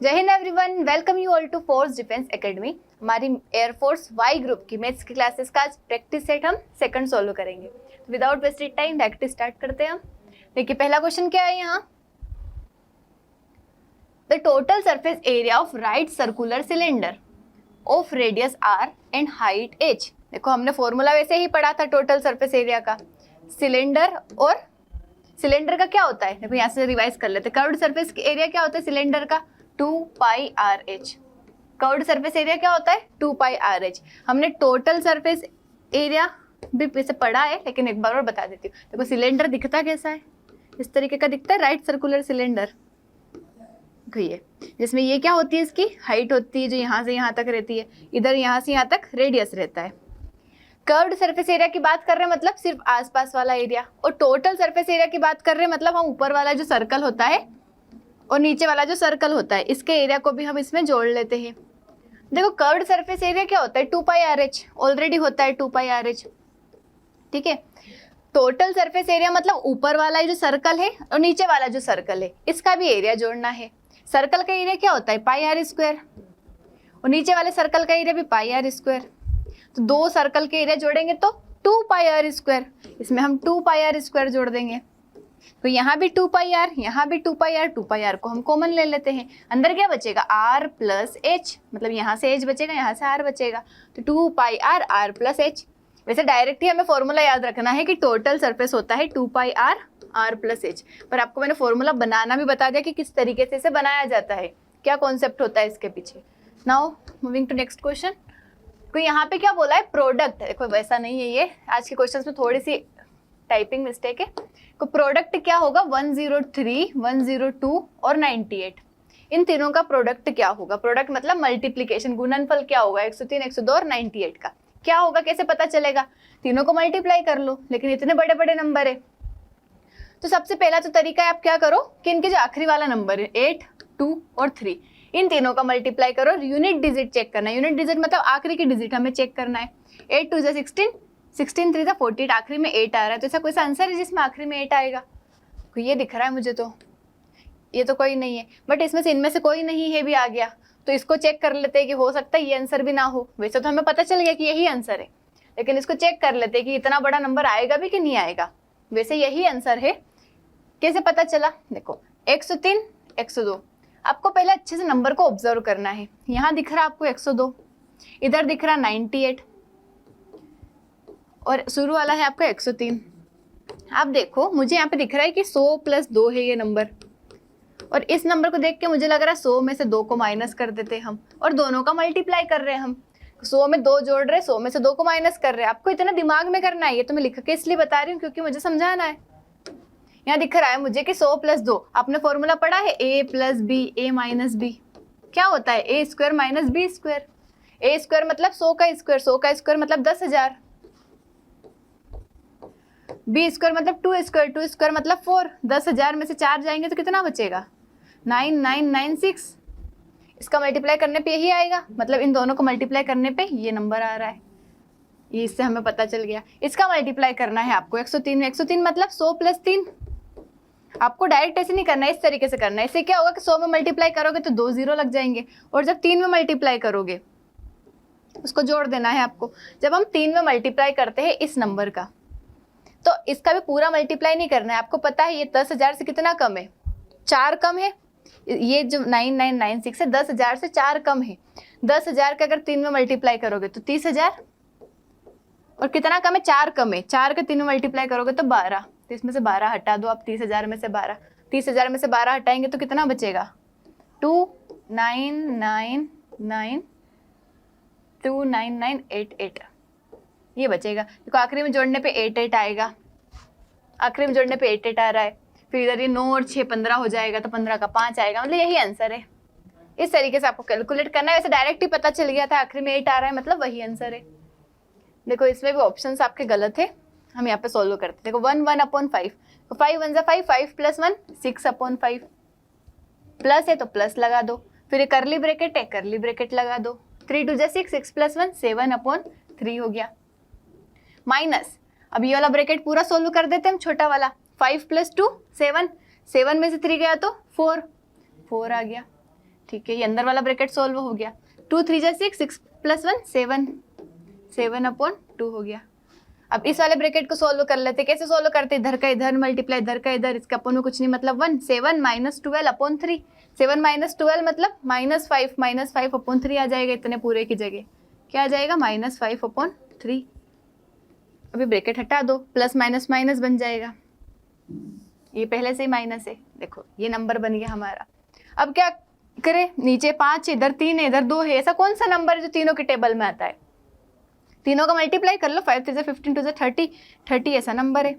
जय हिंद everyone, welcome you all to force defence academy. हमारी एयरफोर्स वाई ग्रुप की मैथ्स की क्लासेस का आज प्रैक्टिस सेट हम सेकंड सोल्व करेंगे। Without wasted time direct start करते हैं हम। देखिए पहला क्वेश्चन क्या है यहाँ, the total surface area of right circular cylinder of radius r and height h। देखो हमने फॉर्मूला वैसे ही पढ़ा था टोटल सरफेस एरिया का। सिलेंडर और सिलेंडर का क्या होता है, देखो यहाँ से रिवाइज कर लेते। कर्व्ड सरफेस एरिया क्या होता है सिलेंडर का, 2 pi R H. Curved surface area क्या होता है, 2 पाई आर एच। हमने टोटल सरफेस एरिया भी वैसे पढ़ा है, लेकिन एक बार और बता देती हूँ। देखो सिलेंडर दिखता कैसा है, इस तरीके का दिखता है, राइट सर्कुलर सिलेंडर। ये जिसमें ये क्या होती है, इसकी हाइट होती है जो यहाँ से यहाँ तक रहती है, इधर यहाँ से यहाँ तक रेडियस रहता है। कर्व्ड सरफेस एरिया की बात कर रहे हैं मतलब सिर्फ आसपास वाला एरिया, और टोटल सरफेस एरिया की बात कर रहे हैं मतलब हम ऊपर वाला जो सर्कल होता है और नीचे वाला जो सर्कल होता है इसके एरिया को भी हम इसमें जोड़ लेते हैं। देखो कर्व्ड सरफेस एरिया क्या होता है, 2 पाई आर एच ऑलरेडी होता है, 2 पाई आर एच। ठीक है, टोटल सरफेस एरिया मतलब ऊपर वाला जो सर्कल है और नीचे वाला जो सर्कल है इसका भी एरिया जोड़ना है। सर्कल का एरिया क्या होता है, पाई आर स्क्वायर, और नीचे वाले सर्कल का एरिया भी पाई आर स्क्वायर। तो दो सर्कल के एरिया जोड़ेंगे तो 2 पाई आर स्क्वायर, इसमें हम 2 पाई आर स्क्वायर जोड़ देंगे। तो यहाँ भी 2 पाई आर, यहाँ भी 2 पाई आर, 2 पाई आर को हम कॉमन ले लेते हैं। अंदर क्या बचेगा, आर प्लस एच, मतलब यहाँ से एच बचेगा, यहाँ से आर बचेगा, तो 2 pi are, are plus H. वैसे डायरेक्ट ही हमें फॉर्मूला याद रखना है कि टोटल सरफेस होता है 2 pi are, are plus H. पर आपको मैंने फॉर्मूला बनाना भी बता दिया कि किस तरीके से इसे बनाया जाता है, क्या कॉन्सेप्ट होता है इसके पीछे। Now moving to next question. तो यहाँ पे क्या बोला है, प्रोडक्ट। देखो वैसा नहीं है, ये आज के क्वेश्चंस में थोड़ी सी टाइपिंग मिस्टेक है। तो प्रोडक्ट क्या होगा, 103, 102 और 98, इन तीनों का प्रोडक्ट क्या होगा। प्रोडक्ट मतलब मल्टीप्लीकेशन, गुणनफल क्या होगा 103, 102 और 98 का क्या होगा, कैसे पता चलेगा। तीनों को मल्टीप्लाई कर लो, लेकिन इतने बड़े बड़े नंबर है। तो सबसे पहला तो तरीका है, आप क्या करो कि इनके जो आखिरी वाला नंबर है 8, 2 और 3, इन तीनों का मल्टीप्लाई करो। यूनिट डिजिट चेक करना है, यूनिट डिजिट मतलब आखिरी की डिजिट हमें चेक करना है। 8 2 जा 16, 16 3 जा 48, आखिरी में 8 आ रहा है। तो ऐसा कोई सा आंसर है जिसमें आखिरी में 8 आएगा, तो ये दिख रहा है मुझे, तो ये तो कोई नहीं है। बट इसमें से इनमें से कोई नहीं है भी आ गया, तो इसको चेक कर लेते हैं कि हो सकता है ये आंसर भी ना हो। वैसे तो हमें पता चल गया कि यही आंसर है, लेकिन इसको चेक कर लेते हैं कि इतना बड़ा नंबर आएगा भी कि नहीं आएगा। वैसे यही आंसर है, कैसे पता चला। देखो 103, 102, आपको पहले अच्छे से नंबर को ऑब्जर्व करना है। यहाँ दिख रहा आपको 102, इधर दिख रहा 98, और शुरू वाला है आपका 103। आप देखो मुझे यहाँ पे दिख रहा है कि 100 + 2 है ये नंबर, और इस नंबर को देख के मुझे लग रहा है 100 में से 2 को माइनस कर देते हम, और दोनों का मल्टीप्लाई कर रहे हैं हम। 100 में 2 जोड़ रहे, 100 में से 2 को माइनस कर रहे हैं। आपको इतना दिमाग में करना है, ये तो मैं लिख के इसलिए बता रही हूँ क्योंकि मुझे समझाना है। यहाँ दिख रहा है मुझे कि 100 + 2, आपने फॉर्मूला पढ़ा है a + b, a - b क्या होता है, a² - b²। a² मतलब 100 का स्क्वायर, 100 का स्क्वायर मतलब 10,000, b² मतलब 2 स्क्वायर, 2 स्क्वायर मतलब 4। 10,000 में से 4 जाएंगे तो कितना बचेगा, 9996। इसका मल्टीप्लाई करने पे यही आएगा, मतलब इन दोनों को मल्टीप्लाई करने पे ये नंबर आ रहा है। ये इससे हमें पता चल गया। इसका मल्टीप्लाई करना है आपको 103 में, 103 मतलब 100 + 3। आपको डायरेक्ट ऐसे नहीं करना है, इस तरीके से करना है। इससे क्या होगा कि 100 में मल्टीप्लाई करोगे तो 2 0 लग जाएंगे, और जब 3 में मल्टीप्लाई करोगे उसको जोड़ देना है आपको। जब हम 3 में मल्टीप्लाई करते हैं इस नंबर का, तो इसका भी पूरा मल्टीप्लाई नहीं करना है। आपको पता है ये 10,000 से कितना कम है, 4 कम है। ये जो 9996 है 10,000 से 4 कम है। 10,000 का अगर 3 में मल्टीप्लाई करोगे तो 30,000, और कितना कम है, 4 कम है। 4 का 3 में मल्टीप्लाई करोगे तो 12, तो इसमें से 12 हटा दो आप। 30,000 में से 12, 30,000 में से 12 हटाएंगे तो कितना बचेगा, 29988, ये बचेगा। देखो आखिरी में जोड़ने पे 88 आएगा, आखिरी में जोड़ने पे 88 आ रहा है। फिर इधर ये 9 और 6 15 हो जाएगा, तो 15 का 5 आएगा, मतलब यही आंसर है। इस तरीके से आपको कैलकुलेट करना है। वैसे डायरेक्ट ही पता चल गया था, आखिरी में 8 आ रहा है मतलब वही आंसर है। देखो इसमें भी ऑप्शंस आपके गलत है, हम यहाँ पे सोल्व करते हैं। देखो 1 1/5, तो 5 1 जा 5, 5 + 1 6/5, प्लस है तो प्लस लगा दो, फिर ये करली ब्रैकेट है, करली ब्रैकेट लगा दो। 3 2 जा 6, 6 + 1 7/3 हो गया। माइनस, अब ये वाला ब्रैकेट पूरा सोल्व कर देते हैं हम, छोटा वाला। 5 + 2 7, 7 में से 3 गया तो 4 आ गया। ठीक है, ये अंदर वाला ब्रैकेट सोल्व हो गया। 2 3 जा 6, 6 + 1 7, 7/2 हो गया। अब इस वाले ब्रैकेट को सोल्व कर लेते। कैसे सोल्व करते? इधर का इधर मल्टीप्लाई, इधर का इधर, इसका अपन में कुछ नहीं मतलब 1, 7 - 12/3, 7 - 12 मतलब -5 5/3 आ जाएगा इतने पूरे की जगह। क्या आ जाएगा? -5/3। अभी ब्रैकेट हटा दो, प्लस माइनस माइनस बन जाएगा। ये पहले से ही माइनस है, देखो ये नंबर बन गया हमारा। अब क्या करें? नीचे 5 है, इधर 3 है, इधर 2 है। ऐसा कौन सा नंबर है जो तीनों के टेबल में आता है? तीनों का मल्टीप्लाई कर लो, 5 3 जा 15, 2 जा 30, 30 ऐसा नंबर है।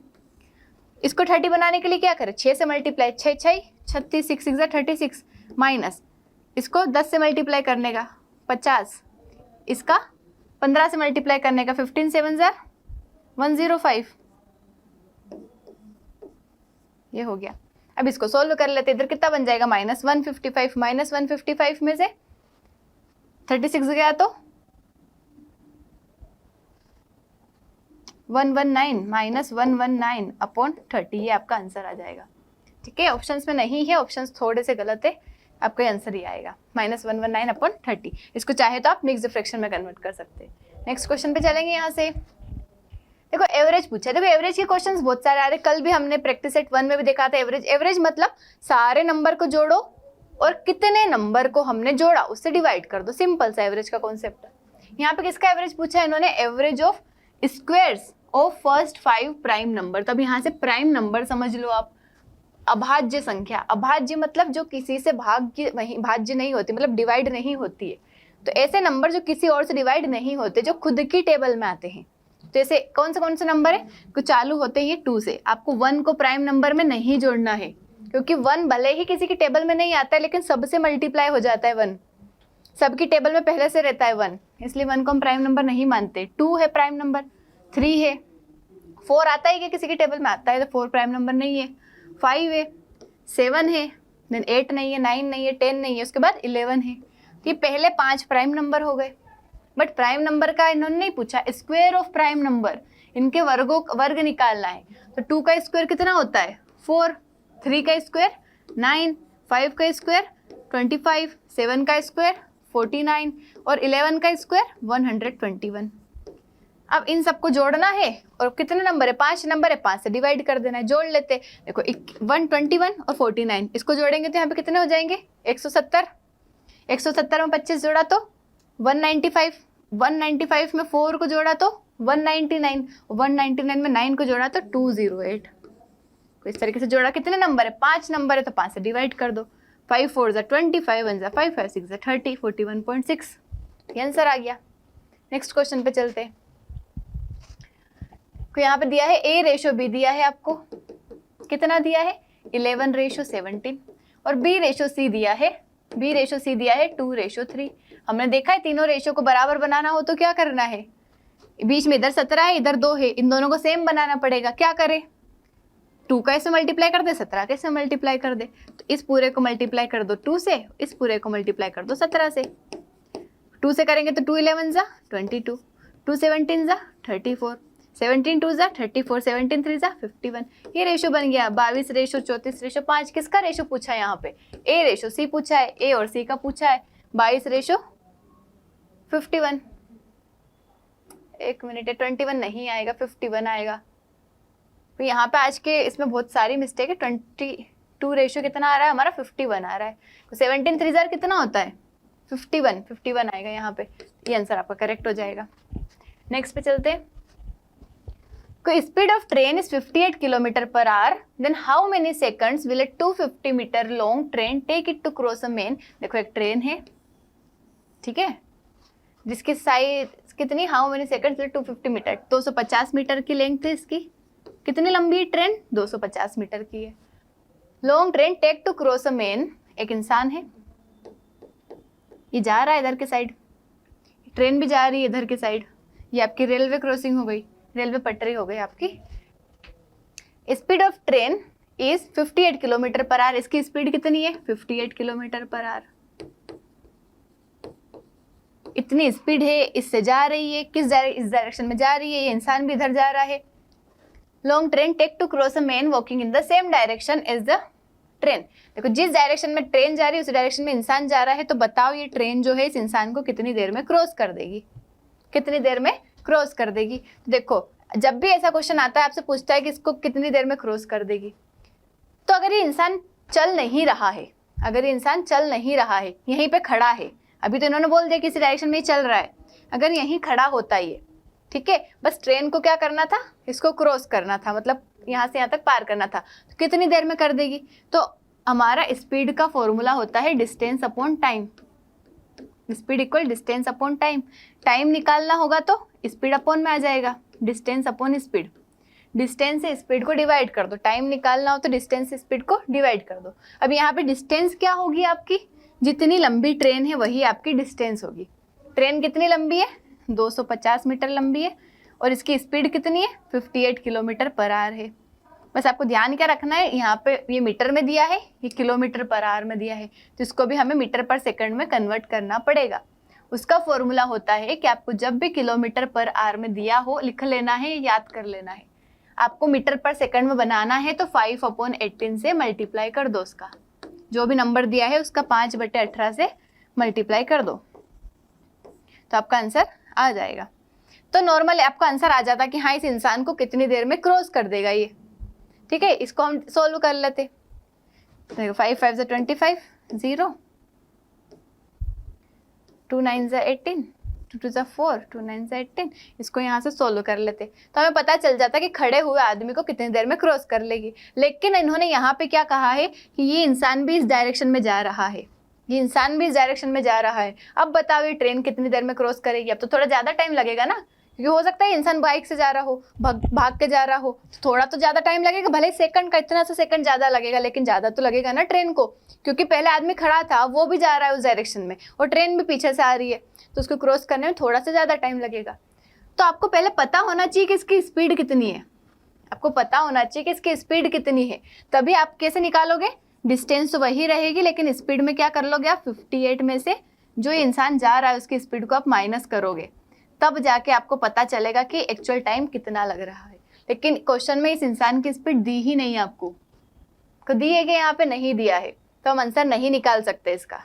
इसको 30 बनाने के लिए क्या करें? 6 से मल्टीप्लाई, 6 6 36, 6 6 जा 36, माइनस इसको 10 से मल्टीप्लाई करने का 50, इसका 15 से मल्टीप्लाई करने का 15 7 जा 105, ये हो गया। अब इसको सोल्व कर लेते। इधर कितना बन जाएगा? -155, -155 में से 36 गया तो 119, -119/30, ये आपका आंसर आ जाएगा। ठीक है, ऑप्शंस में नहीं है, ऑप्शंस थोड़े से गलत है, आपका आंसर ही आएगा -119/30। इसको चाहे तो आप मिक्स्ड फ्रैक्शन में कन्वर्ट कर सकते हैं। नेक्स्ट क्वेश्चन पे चलेंगे। यहाँ से देखो एवरेज पूछा है। देखो एवरेज के क्वेश्चंस बहुत सारे आ रहे हैं। कल भी हमने प्रैक्टिस सेट 1 में भी देखा था एवरेज। एवरेज मतलब सारे नंबर को जोड़ो और कितने नंबर को हमने जोड़ा उससे डिवाइड कर दो, सिंपल सा एवरेज का कॉन्सेप्ट है। यहाँ पे किसका एवरेज पूछा है इन्होंने? Average of squares of first 5 prime number. तब यहाँ से प्राइम नंबर समझ लो आप, अभाज्य संख्या। अभाज्य मतलब जो किसी से भाज्य नहीं होती, मतलब डिवाइड नहीं होती है। तो ऐसे नंबर जो किसी और से डिवाइड नहीं होते, जो खुद की टेबल में आते हैं। तो ऐसे कौन से नंबर है? कुछ चालू होते हैं ये 2 से। आपको 1 को प्राइम नंबर में नहीं जोड़ना है, क्योंकि 1 भले ही किसी की टेबल में नहीं आता है, लेकिन सबसे मल्टीप्लाई हो जाता है 1। सबकी टेबल में पहले से रहता है 1, इसलिए 1 को हम प्राइम नंबर नहीं मानते। 2 है प्राइम नंबर, 3 है, 4 आता है कि किसी की टेबल में आता है तो 4 प्राइम नंबर नहीं है। 5 है, 7 है, देन 8 नहीं है, 9 नहीं है, 10 नहीं है, उसके बाद 11 है। तो ये पहले 5 प्राइम नंबर हो गए। बट प्राइम नंबर का इन्होंने नहीं पूछा, स्क्वायर ऑफ प्राइम नंबर, इनके वर्ग निकालना है। तो 2 का स्क्वायर कितना होता है? 4, 3 का स्क्वायर 9, 5 का स्क्वायर 25, 7 का स्क्वायर 49 और 11 का स्क्वायर 121। अब इन सबको जोड़ना है और कितने नंबर है? 5 नंबर है, 5 से डिवाइड कर देना है। जोड़ लेते। देखो 121 और 49 इसको जोड़ेंगे तो यहाँ पे कितने हो जाएंगे? 170। 170 में 25 जोड़ा तो 195, 195 में 4 को जोड़ा तो 199, 199 में 9 को जोड़ा तो 208। तो इस तरीके से जोड़ा। कितने नंबर है? 5 नंबर है तो 5 से डिवाइड कर दो। 5 4 जा 25, 1 जा 5, 5 6 जा 30, 41.6, ये आंसर आ गया। नेक्स्ट क्वेश्चन पे चलते हैं। तो यहाँ पे दिया है A/B दिया है आपको, कितना दिया है? 11/17 और B/C दिया है, B/C दिया है 2/3। हमने देखा है तीनों रेशो को बराबर बनाना हो तो क्या करना है? बीच में इधर 17 है, इधर 2 है, इन दोनों को सेम बनाना पड़ेगा। क्या करें? 2 का इससे मल्टीप्लाई कर दे, 17 का इससे मल्टीप्लाई कर दे। तो इस पूरे को मल्टीप्लाई कर दो 2 से, इस पूरे को मल्टीप्लाई कर दो 17 से। 2 से करेंगे तो 2 11 जा 22, 2 17 जा 34, 17 2 जा 34, 17 3 जा 51। ये रेशो बन गया। 22/34/5। किसका रेशो पूछा है यहाँ पे? A/C पूछा है, A और C का पूछा है। 22/51। एक मिनट है, 21 नहीं आएगा, 51 आएगा। तो यहाँ पे आज के इसमें बहुत सारी मिस्टेक है। 22 रेशो कितना आ रहा है हमारा? 51 आ रहा है। तो 17 3 जा कितना होता है? 51 आएगा यहाँ पे। ये आंसर आपका करेक्ट हो जाएगा। नेक्स्ट पे चलते हैं। Speed of train is 58 km/h, then how many seconds will a 250 metre long train take it to cross a man. देखो एक ट्रेन है, ठीक है, जिसकी साइज कितनी? How many seconds will 250 metre, 250 metre की लेंथ है इसकी। कितनी लंबी है ट्रेन? 250 मीटर की है। Long train take to cross a man, एक इंसान है, ये जा रहा है इधर के साइड, ट्रेन भी जा रही है इधर के साइड। ये आपकी रेलवे क्रॉसिंग हो गई, रेलवे पटरी हो गई आपकी। Speed of train is 58 km/h। इसकी स्पीड कितनी है? 58 km/h। इतनी स्पीड है, इससे जा रही है, इस डायरेक्शन में जा रही है, ये इंसान भी इधर जा रहा है। Long train take to cross a man walking in the same direction as the train. देखो जिस डायरेक्शन में ट्रेन जा रही है उस डायरेक्शन में इंसान जा रहा है, तो बताओ ये ट्रेन जो है इस इंसान को कितनी देर में क्रॉस कर देगी, कितनी देर में क्रॉस कर देगी। देखो जब भी ऐसा क्वेश्चन आता है आपसे पूछता है कि इसको कितनी देर में क्रॉस कर देगी, तो अगर ये इंसान चल नहीं रहा है, अगर ये इंसान चल नहीं रहा है, यहीं पे खड़ा है, अभी तो इन्होंने बोल दिया कि इस डायरेक्शन में ही चल रहा है, अगर यहीं खड़ा होता ये, ठीक है, बस ट्रेन को क्या करना था, इसको क्रॉस करना था, मतलब यहाँ से यहाँ तक पार करना था, तो कितनी देर में कर देगी। तो हमारा स्पीड का फॉर्मूला होता है distance upon time, speed equal distance upon time. Time निकालना होगा तो स्पीड अपॉन में आ जाएगा, डिस्टेंस अपॉन स्पीड, डिस्टेंस से स्पीड को डिवाइड कर दो, टाइम निकालना हो तो डिस्टेंस से स्पीड को डिवाइड कर दो। अब यहाँ पे डिस्टेंस क्या होगी आपकी, जितनी लंबी ट्रेन है वही आपकी डिस्टेंस होगी। ट्रेन कितनी लंबी है, 250 मीटर लंबी है, और इसकी स्पीड कितनी है, 58 किलोमीटर पर आवर है। बस आपको ध्यान क्या रखना है, यहाँ पे ये मीटर में दिया है, ये किलोमीटर पर आवर में दिया है, तो इसको भी हमें मीटर पर सेकंड में कन्वर्ट करना पड़ेगा। उसका फॉर्मूला होता है कि आपको जब भी किलोमीटर पर आवर में दिया हो लिख लेना है, याद कर लेना है। आपको मीटर पर सेकंड में बनाना है तो 5/18 से मल्टीप्लाई कर दो, उसका जो भी नंबर दिया है उसका 5/18 से मल्टीप्लाई कर दो, तो आपका आंसर आ जाएगा। तो नॉर्मल आपका आंसर आ जाता कि हाँ इस इंसान को कितनी देर में क्रॉस कर देगा ये, ठीक है। इसको हम सोल्व कर लेते। देखो 5 5 से 25, 0, 2 9 से 18, 2 2 से 4, 2 9 से 18, इसको यहाँ से सोल्व कर लेते तो हमें पता चल जाता कि खड़े हुए आदमी को कितनी देर में क्रॉस कर लेगी। लेकिन इन्होंने यहाँ पे क्या कहा है कि ये इंसान भी इस डायरेक्शन में जा रहा है, ये इंसान भी इस डायरेक्शन में जा रहा है। अब बताओ ये ट्रेन कितनी देर में क्रॉस करेगी। अब तो थोड़ा ज़्यादा टाइम लगेगा ना, क्योंकि हो सकता है इंसान बाइक से जा रहा हो, भाग के जा रहा हो, तो थोड़ा तो ज़्यादा टाइम लगेगा, भले सेकंड का इतना सा सेकंड ज़्यादा लगेगा, लेकिन ज़्यादा तो लगेगा ना ट्रेन को, क्योंकि पहले आदमी खड़ा था वो भी जा रहा है उस डायरेक्शन में और ट्रेन भी पीछे से आ रही है, तो उसको क्रॉस करने में थोड़ा सा ज़्यादा टाइम लगेगा। तो आपको पहले पता होना चाहिए कि इसकी स्पीड कितनी है, आपको पता होना चाहिए कि इसकी स्पीड कितनी है, तभी आप कैसे निकालोगे। डिस्टेंस तो वही रहेगी, लेकिन स्पीड में क्या कर लोगे आप, 58 में से जो इंसान जा रहा है उसकी स्पीड को आप माइनस करोगे, तब जाके आपको पता चलेगा कि एक्चुअल टाइम कितना लग रहा है। लेकिन क्वेश्चन में इस इंसान की स्पीड दी ही नहीं आपको, दी है कि यहाँ पे नहीं दिया है, तो हम आंसर नहीं निकाल सकते इसका।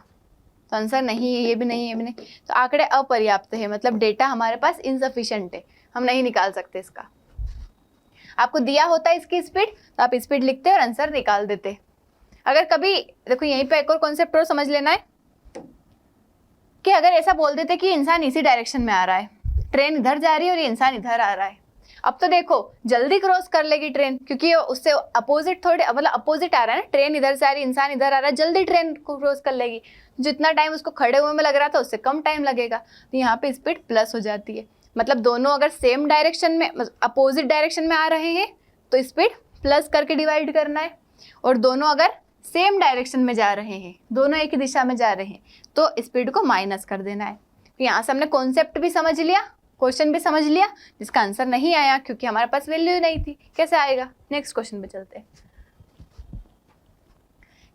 तो आंसर नहीं है, ये भी नहीं, ये भी नहीं, तो आंकड़े अपर्याप्त है, मतलब डेटा हमारे पास इनसफिशिएंट है, हम नहीं निकाल सकते इसका। आपको दिया होता है इसकी स्पीड तो आप स्पीड लिखते और आंसर निकाल देते। अगर कभी देखो यहीं पे एक और कॉन्सेप्ट और समझ लेना है कि अगर ऐसा बोल देते कि इंसान इसी डायरेक्शन में आ रहा है, ट्रेन इधर जा रही है और ये इंसान इधर आ रहा है, अब तो देखो जल्दी क्रॉस कर लेगी ट्रेन, क्योंकि उससे अपोजिट थोड़े, मतलब अपोजिट आ रहा है ना, ट्रेन इधर से आ रही है, इंसान इधर आ रहा है, जल्दी ट्रेन को क्रॉस कर लेगी। जितना टाइम उसको खड़े हुए में लग रहा था उससे कम टाइम लगेगा, तो यहाँ पे स्पीड प्लस हो जाती है। मतलब दोनों अगर सेम डायरेक्शन में, अपोजिट डायरेक्शन में आ रहे हैं तो स्पीड प्लस करके डिवाइड करना है, और दोनों अगर सेम डायरेक्शन में जा रहे हैं, दोनों एक ही दिशा में जा रहे हैं, तो स्पीड को माइनस कर देना है। तो यहाँ से हमने कॉन्सेप्ट भी समझ लिया, क्वेश्चन भी समझ लिया, जिसका आंसर नहीं आया क्योंकि हमारे पास वैल्यू नहीं थी, कैसे आएगा। नेक्स्ट क्वेश्चन पे चलते हैं।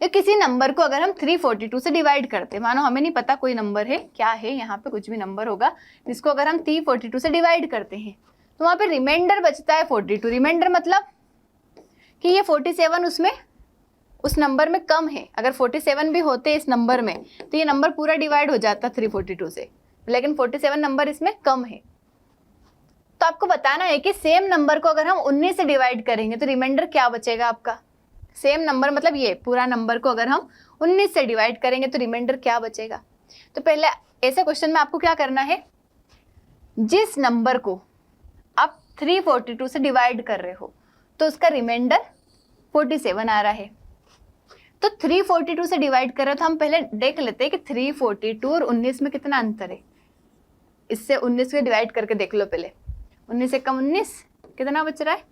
तो किसी नंबर को अगर हम 342 से डिवाइड करते हैं, मानो हमें नहीं पता कोई नंबर है, क्या है, यहाँ पे कुछ भी नंबर होगा, जिसको अगर हम 342 से डिवाइड करते हैं तो वहाँ पे रिमाइंडर बचता है 42। रिमाइंडर मतलब कि ये 47 उसमें उस नंबर में कम है। अगर 47 भी होते इस नंबर में तो ये नंबर पूरा डिवाइड हो जाता 342 से, लेकिन 47 नंबर इसमें कम है। तो आपको बताना है कि सेम नंबर को अगर हम 19 से डिवाइड करेंगे तो रिमाइंडर क्या बचेगा आपका। सेम नंबर मतलब ये पूरा नंबर को अगर हम 19 से डिवाइड करेंगे तो रिमाइंडर क्या बचेगा। तो पहले ऐसे क्वेश्चन में आपको क्या करना है, जिस नंबर को आप 342 से डिवाइड कर रहे हो तो उसका रिमाइंडर 47 आ रहा है। तो 342 से डिवाइड कर रहे हो तो हम पहले देख लेते हैं कि 342 और 19 में कितना अंतर है। इससे 19 से डिवाइड करके देख लो पहले, 19 से कम 19, कितना बच रहा है,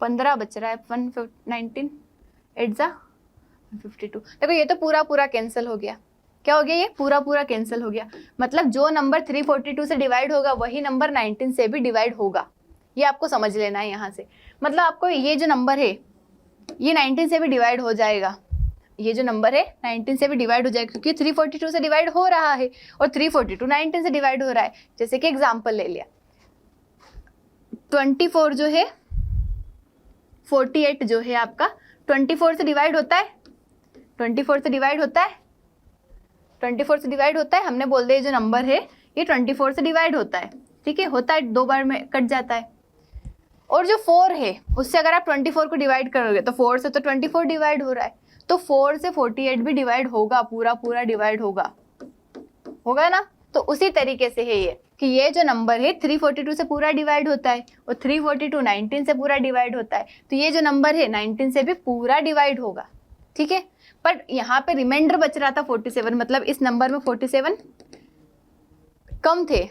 15 बच रहा है, 119 8 जा 52। देखो ये तो पूरा पूरा कैंसिल हो गया, क्या हो गया, ये पूरा पूरा कैंसिल हो गया। मतलब जो नंबर 342 से डिवाइड होगा वही नंबर 19 से भी डिवाइड होगा, ये आपको समझ लेना है यहाँ से। मतलब आपको ये जो नंबर है ये 19 से भी डिवाइड हो जाएगा, ये जो नंबर है 19 से भी डिवाइड हो जाएगा, क्योंकि 342 से डिवाइड हो रहा है और 342 19 से डिवाइड हो रहा है। जैसे कि एग्जांपल ले लिया, 24 जो है 48 जो है आपका 24 से डिवाइड होता है, 24 से डिवाइड होता है, 24 से डिवाइड होता है, हमने बोल दिया जो नंबर है ये 24 से डिवाइड होता है, ठीक है, होता है, 2 बार में कट जाता है। और जो 4 है उससे अगर आप 24 को डिवाइड करोगे तो 4 से तो 24 डिवाइड हो रहा है, तो 4 से 48 भी डिवाइड होगा, पूरा पूरा डिवाइड होगा ना। तो उसी तरीके से है ये कि ये जो नंबर है 342 से पूरा डिवाइड होता है और 342 19 से पूरा डिवाइड होता है, तो ये जो नंबर है 19 से भी पूरा डिवाइड होगा, ठीक है। पर यहाँ पे रिमाइंडर बच रहा था 47, मतलब इस नंबर में 47 कम थे,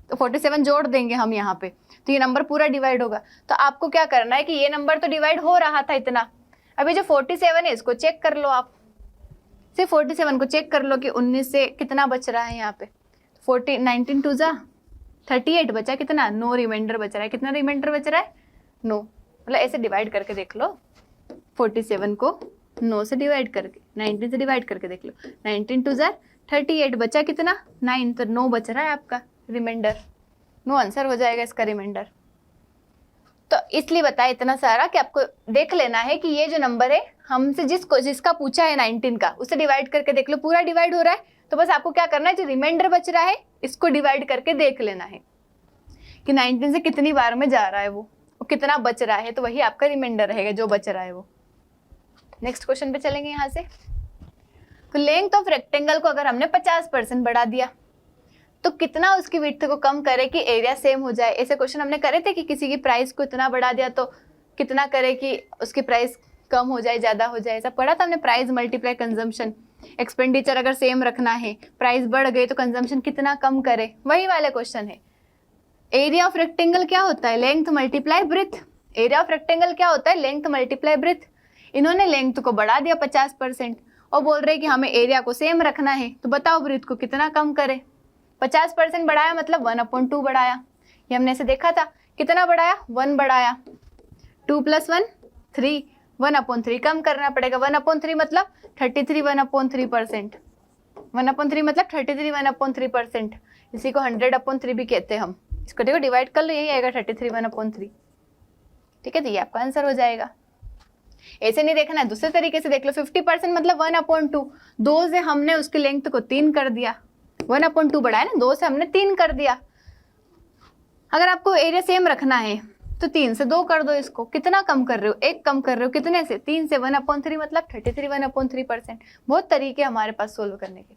तो 47 जोड़ देंगे हम यहाँ पे, तो ये नंबर पूरा डिवाइड होगा। तो आपको क्या करना है कि ये नंबर तो डिवाइड हो रहा था इतना, अभी जो 47 है इसको चेक कर लो आप, सिर्फ 47 को चेक कर लो कि 19 से कितना बच रहा है यहाँ पे। 19 2 जा 38 बचा, कितना 9 रिमाइंडर बच रहा है, कितना रिमाइंडर बच रहा है 9, मतलब ऐसे डिवाइड करके देख लो, 47 को 9 से डिवाइड करके 19 से डिवाइड करके देख लो, 19 2 जा 38 बचा कितना 9, तो 9 बच रहा है आपका रिमाइंडर, 9 आंसर हो जाएगा इसका रिमाइंडर। तो इसलिए बताया इतना सारा कि आपको देख लेना है कि ये जो नंबर है हमसे जिसका पूछा है 19 का, उससे डिवाइड करके देख लो, पूरा डिवाइड हो रहा है, तो बस आपको क्या करना है जो रिमाइंडर बच रहा है इसको डिवाइड करके देख लेना है कि 19 से कितनी बार में जा रहा है वो कितना बच रहा है, तो वही आपका रिमाइंडर रहेगा जो बच रहा है वो। नेक्स्ट क्वेश्चन पे चलेंगे यहाँ से। तो लेंथ ऑफ रेक्टेंगल को अगर हमने 50% बढ़ा दिया तो कितना उसकी विड्थ को कम करे कि एरिया सेम हो जाए। ऐसे क्वेश्चन हमने करे थे कि किसी की प्राइस को इतना बढ़ा दिया तो कितना करे कि उसकी प्राइस कम हो जाए, ज्यादा हो जाए, ऐसा पढ़ा था हमने, प्राइस मल्टीप्लाई कंजम्पशन, एक्सपेंडिचर अगर सेम रखना है, प्राइस बढ़ गई तो कंजम्पशन कितना कम करे, वही वाला क्वेश्चन है। एरिया ऑफ रेक्टेंगल क्या होता है, length multiply breath. Area of rectangle क्या होता है, लेंथ मल्टीप्लाई ब्रेथ। इन्होंने लेंथ को बढ़ा दिया 50% और बोल रहे कि हमें एरिया को सेम रखना है, तो बताओ ब्रेथ को कितना कम करे। 50% बढ़ाया मतलब 1/2 बढ़ाया, ये हमने ऐसे देखा था, कितना बढ़ाया 1 बढ़ाया, 2 + 1 3, 1/3 कम करना पड़ेगा, 1/3 मतलब 33 1/3%, 1/3 मतलब 33 1/3%, इसी को 100/3 भी कहते हैं हम। इसको देखो डिवाइड कर लो, यही आएगा 33 1/3, ठीक है, तो ये आपका आंसर हो जाएगा। ऐसे नहीं देखना है, दूसरे तरीके से देख लो, 50% मतलब 1/2, 2 से हमने उसकी लेंथ को 3 कर दिया, 1/2 बढ़ाया ना, 2 से हमने 3 कर दिया। अगर आपको एरिया सेम रखना है तो 3 से 2 कर दो, इसको कितना कम कर रहे हो, 1 कम कर रहे हो, कितने से 3 से, 1/3 मतलब 33 1/3%। बहुत तरीके हमारे पास सोल्व करने के।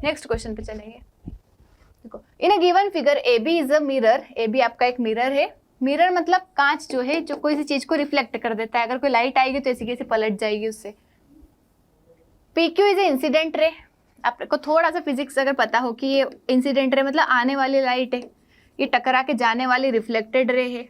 नेक्स्ट क्वेश्चन पे चलेंगे। देखो, in a given figure A B is a mirror, A B आपका एक मिरर है। मिरर मतलब कांच जो है जो कोई सी चीज को रिफ्लेक्ट कर देता है, अगर कोई लाइट आएगी तो ऐसी कैसे पलट जाएगी उससे। P Q is a incident ray, आपको थोड़ा सा फिजिक्स अगर पता हो कि ये इंसिडेंट रे मतलब आने वाली लाइट है, ये टकरा के जाने वाली रिफ्लेक्टेड रे है,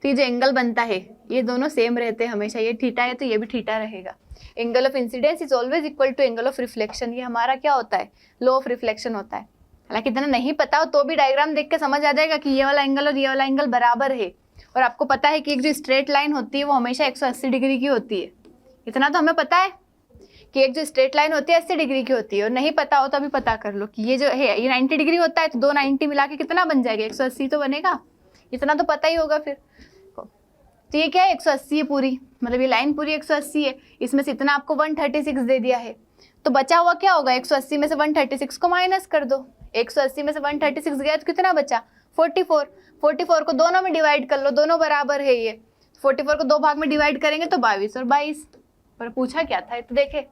तो ये जो एंगल बनता है ये दोनों सेम रहते हैं हमेशा, ये थीटा है तो ये भी थीटा रहेगा। Angle of incidence is always equal to angle of reflection, ये हमारा क्या होता है, लॉ ऑफ रिफ्लेक्शन होता है। हालांकि इतना नहीं पता हो तो भी डायग्राम देख के समझ आ जाएगा कि ये वाला एंगल और ये वाला एंगल बराबर है, और आपको पता है कि एक जो स्ट्रेट लाइन होती है वो हमेशा 180 डिग्री की होती है, इतना तो हमें पता है कि एक जो स्ट्रेट लाइन होती है 80 डिग्री की होती है, और नहीं पता हो तो अभी पता कर लो कि ये जो है ये 90 डिग्री होता है, तो 2 90 मिला के कितना बन जाएगा, 180 तो बनेगा, इतना तो पता ही होगा फिर। तो ये क्या है 180 है पूरी, मतलब ये लाइन पूरी 180 है, इसमें से इतना आपको 136 दे दिया है, तो बचा हुआ क्या होगा, 180 में से 136 को माइनस कर दो, 180 में से 136 गया तो कितना बचा 44, 44 को दोनों में डिवाइड कर लो, दोनों बराबर है, ये 44 को 2 भाग में डिवाइड करेंगे तो 22 और 22। पर पूछा क्या था तो देखे,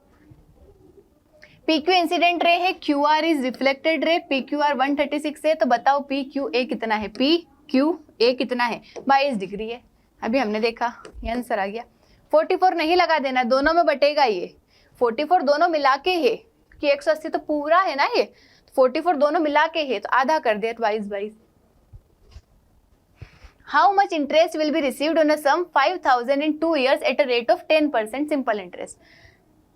PQ इंसिडेंट रे है, QR is reflected ray, PQR 136 है, तो बताओ PQA कितना है, PQA कितना है 22 डिग्री है, अभी हमने देखा ये आंसर आ गया। 44 नहीं लगा देना, दोनों में बटेगा ये, 44 दोनों मिला के है कि 180 तो पूरा है ना, ये 44 दोनों मिला के है तो आधा कर दिया 22। How much interest will be received on a sum 5000 in 2 years at a rate of 10% simple interest.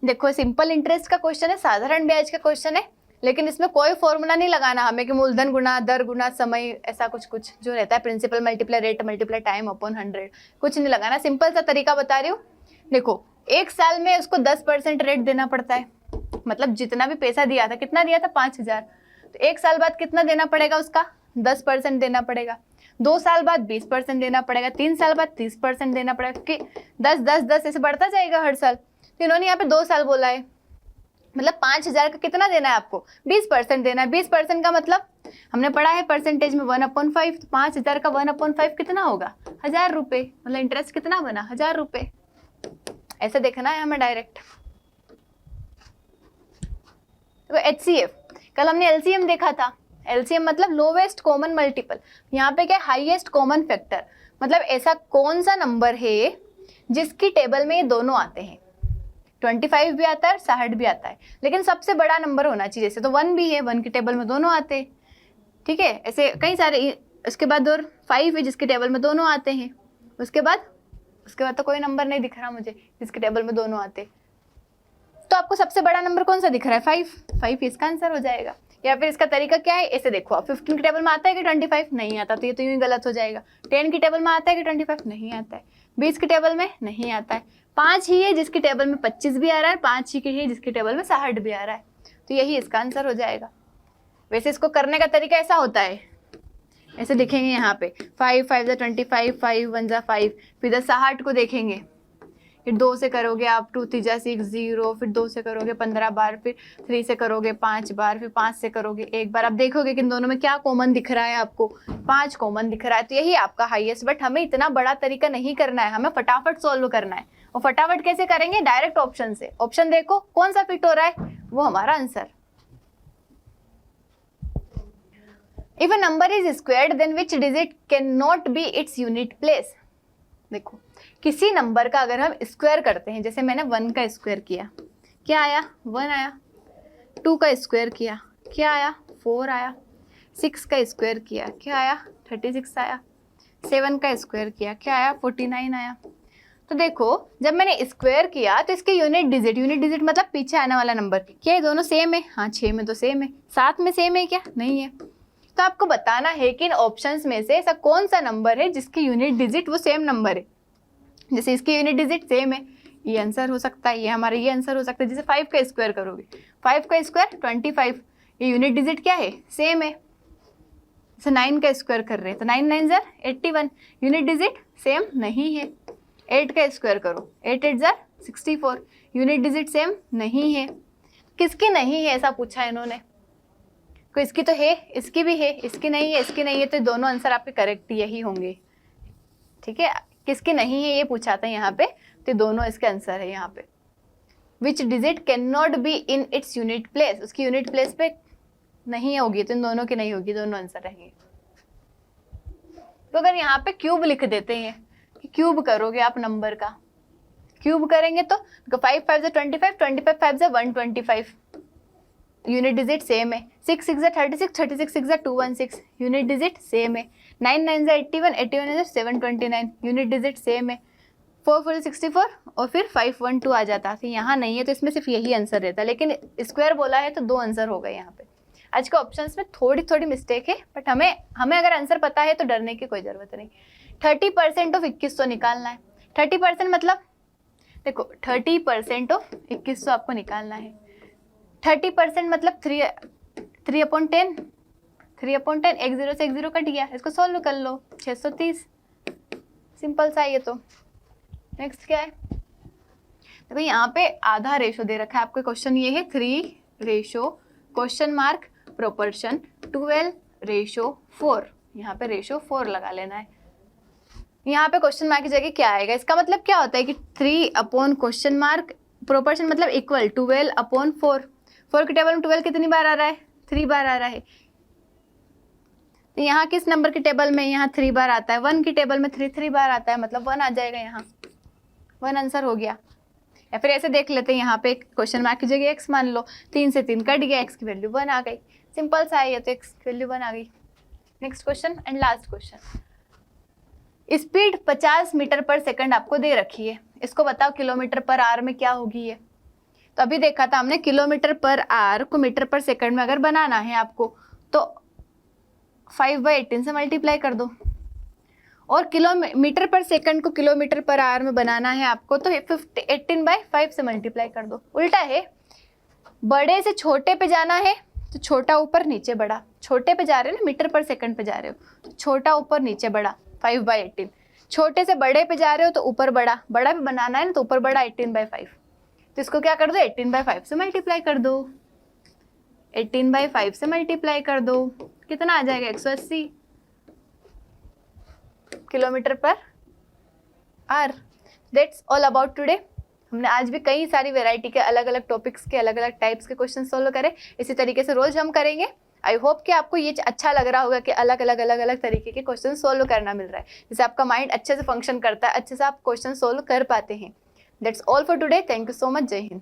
देखो सिंपल इंटरेस्ट का क्वेश्चन है, साधारण ब्याज का क्वेश्चन है, लेकिन इसमें कोई फॉर्मूला नहीं लगाना हमें कि मूलधन गुना दर गुना समय, ऐसा कुछ जो रहता है principal multiply rate multiply time upon 100, कुछ नहीं लगाना, सिंपल सा तरीका बता रही हूँ। देखो 1 साल में उसको 10% रेट देना पड़ता है, मतलब जितना भी पैसा दिया था, कितना दिया था 5000, तो 1 साल बाद कितना देना पड़ेगा उसका 10% देना पड़ेगा, 2 साल बाद 20% देना पड़ेगा, 3 साल बाद 30% देना पड़ेगा, क्योंकि 10 10 10 ऐसे बढ़ता जाएगा हर साल। तो इन्होंने यहाँ पे 2 साल बोला है, मतलब 5,000 का कितना देना है आपको, 20% देना है। 20% का मतलब हमने पढ़ा है परसेंटेज में 1/5, तो 5,000 का 1/5 कितना होगा, 1,000 रुपये। मतलब इंटरेस्ट कितना बना, 1,000 रुपये। ऐसे देखना है हमें डायरेक्ट। तो HCF, कल हमने LCM देखा था। LCM मतलब लोवेस्ट कॉमन मल्टीपल, यहाँ पे क्या हाईएस्ट कॉमन फैक्टर, मतलब ऐसा कौन सा नंबर है जिसकी टेबल में ये दोनों आते हैं। 25 भी आता है और 60 भी आता है, लेकिन सबसे बड़ा नंबर होना चाहिए। जैसे तो 1 भी है, 1 की टेबल में दोनों आते हैं, ठीक है। ऐसे कई सारे, उसके बाद और 5 है जिसकी टेबल में दोनों आते हैं। उसके बाद तो कोई नंबर नहीं दिख रहा मुझे जिसकी टेबल में दोनों आते। तो आपको सबसे बड़ा नंबर कौन सा दिख रहा है, 5 इसका आंसर हो जाएगा। या फिर इसका तरीका क्या है, ऐसे देखो आप, 15 की टेबल में आता है कि 25, नहीं आता, तो ये तो यूं ही गलत हो जाएगा। 10 की टेबल में आता है कि 25, नहीं आता है। 20 की टेबल में नहीं आता है। 5 ही है जिसकी टेबल में 25 भी आ रहा है, 5 ही है जिसकी टेबल में 60 भी आ रहा है, तो यही इसका आंसर हो जाएगा। वैसे इसको करने का तरीका ऐसा होता है, ऐसे देखेंगे यहाँ पे 5 5 जा 25, 5 1 जा 5, फिर 60 को देखेंगे, फिर 2 से करोगे आप 2 3 जा 6 0, फिर 2 से करोगे 15 बार, फिर 3 से करोगे 5 बार, फिर 5 से करोगे 1 बार। आप देखोगे कि इन दोनों में क्या कॉमन दिख रहा है आपको, 5 कॉमन दिख रहा है, तो यही आपका हाईएस्ट। बट हमें इतना बड़ा तरीका नहीं करना है, हमें फटाफट सॉल्व करना है। और फटाफट कैसे करेंगे, डायरेक्ट ऑप्शन से। ऑप्शन देखो कौन सा फिट हो रहा है, वो हमारा answer. If a number is squared, then which digit cannot be its unit place? देखो किसी नंबर का अगर हम स्क्वायर करते हैं, जैसे मैंने 1 का स्क्वायर किया, क्या आया, 1 आया। 2 का स्क्वायर किया, क्या आया, 4 आया। 6 का स्क्वायर किया, क्या आया, 36 आया। 7 का स्क्वायर किया, क्या आया, 49 आया। तो देखो जब मैंने स्क्वायर किया तो इसके यूनिट डिजिट मतलब पीछे आने वाला नंबर, क्या ये दोनों सेम है, हाँ 6 में तो सेम है। 7 में सेम है क्या, नहीं है। तो आपको बताना है कि इन ऑप्शंस में से ऐसा कौन सा नंबर है जिसकी यूनिट डिजिट वो सेम नंबर है। जैसे इसकी यूनिट डिजिट सेम है, ये आंसर हो सकता है, ये हमारा ये आंसर हो सकता है। जैसे 5 का स्क्वायर करोगे, 5 का स्क्वायर 25, ये यूनिट डिजिट क्या है, सेम है। जैसे 9 का स्क्वायर कर रहे हैं तो 9 9 ज़र 81, यूनिट डिजिट सेम नहीं है। 8 का स्क्वायर करो, 8 8 ज़र 64, यूनिट डिजिट सेम नहीं है। किसकी नहीं है ऐसा पूछा इन्होंने, को इसकी तो है, इसकी भी है, इसकी नहीं है, इसकी नहीं है, तो दोनों आंसर आपके करेक्ट यही होंगे, ठीक है। किसकी नहीं है ये पूछा था यहाँ पे, तो दोनों इसके आंसर है यहाँ पे। Which digit can not be in its unit place, उसकी यूनिट प्लेस पे नहीं होगी, तो इन दोनों की नहीं होगी, दोनों आंसर रहेंगे। तो अगर यहाँ पे क्यूब लिख देते हैं, क्यूब करोगे आप नंबर का, क्यूब करेंगे तो 5 5 जा 25, 25 5 जा 125, यूनिट डिजिट सेम है। 6 6 जा 36, 36 6 जा 216, यूनिट डिजिट सेम है। 9 9 जा 81, 81 जा 729, यूनिट डिजिट सेम है। 4 4 64 और फिर 5 1 2 आ जाता है। यहाँ नहीं है तो इसमें सिर्फ यही आंसर रहता है, लेकिन स्क्वायर बोला है तो 2 आंसर हो गए यहाँ पे। आज के ऑप्शंस में थोड़ी मिस्टेक है, बट हमें अगर आंसर पता है तो डरने की कोई ज़रूरत नहीं। 30% ऑफ 2100 निकालना है। 30% मतलब देखो 30% ऑफ 2100 आपको निकालना है। 30% मतलब 3/10, 3/10, एक 0 से एक 0 कट गया, इसको सॉल्व कर लो, 630, सिंपल सा ये तो। नेक्स्ट क्या है, देखो यहाँ पे आधा रेशो दे रखा है आपको। क्वेश्चन ये है 3 रेशो क्वेश्चन मार्क प्रोपोर्शन 12:4, यहाँ पे रेशो 4 लगा लेना है। यहाँ पे क्वेश्चन मार्क की जगह क्या आएगा, इसका मतलब क्या होता है कि 3/question प्रोपोर्शन मतलब इक्वल 12/4। 4 की टेबल में 12 कितनी बार आ रहा है, 3 बार आ रहा है। तो यहाँ किस नंबर की टेबल में, यहाँ 3 बार आता है। 1 की टेबल में 3 बार आता है, मतलब 1 आ जाएगा, यहाँ 1 आंसर हो गया। या फिर ऐसे देख लेते हैं, यहाँ पे क्वेश्चन मार्क की जगह x मान लो, 3 से 3 कट गया, x की वैल्यू 1 आ गई। सिंपल सा है ये तो, x की वैल्यू 1 आ गई। Next question and last question. Speed 50 metre per second आपको दे रखी है, इसको बताओ किलोमीटर पर आवर में क्या होगी ये। तो अभी देखा था हमने, किलोमीटर पर आवर को मीटर पर सेकंड में अगर बनाना है आपको तो 5/18 से मल्टीप्लाई कर दो, और किलोमीटर पर सेकंड को किलोमीटर पर आवर में बनाना है आपको तो 18/5 से मल्टीप्लाई कर दो। उल्टा है, बड़े से छोटे पे जाना है तो छोटा ऊपर नीचे बड़ा, छोटे पे जा रहे हो ना, मीटर पर सेकंड पे जा रहे हो तो छोटा ऊपर नीचे बड़ा 5/18। छोटे से बड़े पे जा रहे हो तो ऊपर बड़ा, बड़ा पे बनाना है ना तो ऊपर बड़ा 18/5। तो इसको क्या कर दो, 18/5 से मल्टीप्लाई कर दो, 18/5 से मल्टीप्लाई कर दो, कितना आ जाएगा, 180 kilometre per hour. That's all about today. हमने आज भी कई सारी वैरायटी के अलग अलग टॉपिक्स के अलग अलग टाइप्स के क्वेश्चन सोल्व करे। इसी तरीके से रोज हम करेंगे। आई होप कि आपको ये अच्छा लग रहा होगा कि अलग अलग तरीके के क्वेश्चन सोल्व करना मिल रहा है, जिससे आपका माइंड अच्छे से फंक्शन करता है, अच्छे से आप क्वेश्चन सोल्व कर पाते हैं। That's all for today. Thank you so much. जय हिंद।